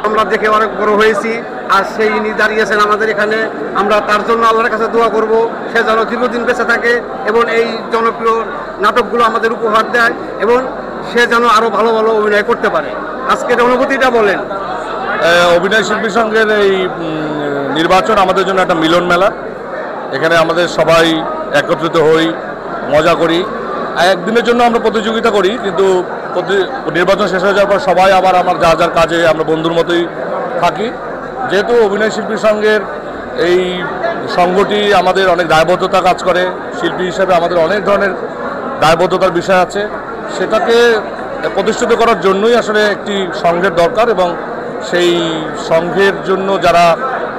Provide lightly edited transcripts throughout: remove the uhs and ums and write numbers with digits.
আমরা দেখে অনেক বড় হয়েছি, আর সেই ইনি দাঁড়িয়েছেন আমাদের এখানে। আমরা তার জন্য আল্লাহর কাছে দোয়া করব, সে যেন দীর্ঘদিন বেঁচে থাকে এবং এই জনপ্রিয় নাটকগুলো আমাদের উপহার দেয় এবং সে যেন আরও ভালো ভালো অভিনয় করতে পারে। আজকের অনুভূতিটা বলেন। অভিনয় শিল্পী সংঘের এই নির্বাচন আমাদের জন্য একটা মিলন মেলা। এখানে আমাদের সবাই একত্রিত হই, মজা করি। একদিনের জন্য আমরা প্রতিযোগিতা করি, কিন্তু নির্বাচন শেষ হয়ে যাওয়ার পর সবাই আবার আমার যার যার কাজে আমরা বন্ধুর মতোই থাকি। যেহেতু অভিনয় শিল্পী সংঘের এই সংঘটি আমাদের অনেক দায়বদ্ধতা কাজ করে, শিল্পী হিসেবে আমাদের অনেক ধরনের দায়বদ্ধতার বিষয় আছে, সেটাকে প্রতিষ্ঠিত করার জন্যই আসলে একটি সংঘের দরকার। এবং সেই সংঘের জন্য যারা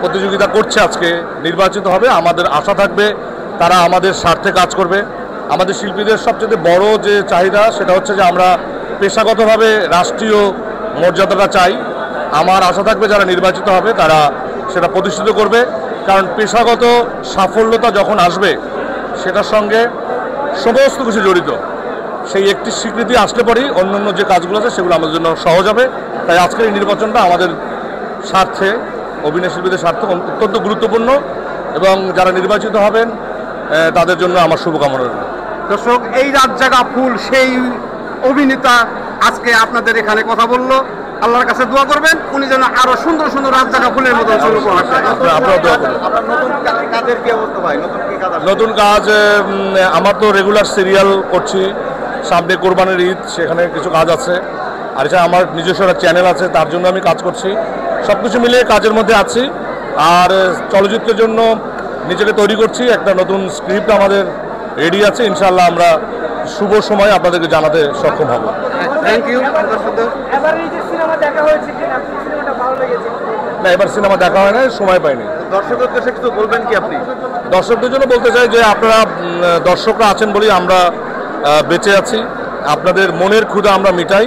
প্রতিযোগিতা করছে আজকে নির্বাচিত হবে, আমাদের আশা থাকবে তারা আমাদের স্বার্থে কাজ করবে। আমাদের শিল্পীদের সবচেয়ে বড় যে চাহিদা সেটা হচ্ছে যে আমরা পেশাগতভাবে রাষ্ট্রীয় মর্যাদাটা চাই। আমার আশা থাকবে যারা নির্বাচিত হবে তারা সেটা প্রতিষ্ঠিত করবে, কারণ পেশাগত সাফল্যতা যখন আসবে সেটার সঙ্গে সমস্ত কিছু জড়িত। সেই একটি স্বীকৃতি আসলে পরেই অন্যান্য যে কাজগুলো আছে সেগুলো আমাদের জন্য সহজ হবে। তাই আজকের এই নির্বাচনটা আমাদের স্বার্থে, অভিনয় শিল্পীদের স্বার্থে অত্যন্ত গুরুত্বপূর্ণ এবং যারা নির্বাচিত হবেন তাদের জন্য আমার শুভকামনা রইল। দর্শক, এই রাত জাগা ফুল সেই অভিনেতা আজকে আপনাদের এখানে কথা বললো। আল্লাহর কাছে দোয়া করবেন উনি যেন আরো সুন্দর সুন্দর রাত জাগা ফুলের মতো শুরু করেন। নতুন কাজ আমার তো রেগুলার সিরিয়াল করছি, সামনে কোরবানির ঈদ, সেখানে কিছু কাজ আছে। আর এছাড়া আমার নিজস্ব একটা চ্যানেল আছে, তার জন্য আমি কাজ করছি। সব কিছু মিলিয়ে কাজের মধ্যে আছি। আর চলচ্চিত্রের জন্য নিজেকে তৈরি করছি, একটা নতুন স্ক্রিপ্ট আমাদের রেডি আছে। ইনশাআল্লাহ আমরা শুভ সময় আপনাদেরকে জানাতে সক্ষম হব। Thank you. না, এবার সিনেমা দেখা হয় না, সময় পাইনি। দর্শকদের কাছে কিছু বলবেন কি আপনি? দর্শকদের জন্য বলতে চাই যে আপনারা দর্শকরা আছেন বলেই আমরা বেঁচে আছি। আপনাদের মনের ক্ষুধা আমরা মিটাই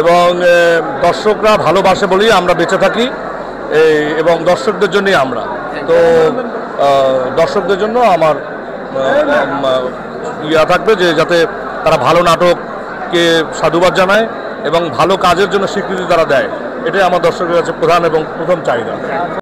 এবং দর্শকরা ভালোবাসে বলেই আমরা বেঁচে থাকি এবং দর্শকদের জন্যই আমরা। তো দর্শকদের জন্য আমার ইয়া থাকবে যে যাতে তারা ভালো নাটককে সাধুবাদ জানায় এবং ভালো কাজের জন্য স্বীকৃতি তারা দেয়, এটাই আমার দর্শকের কাছে প্রধান এবং প্রথম চাহিদা।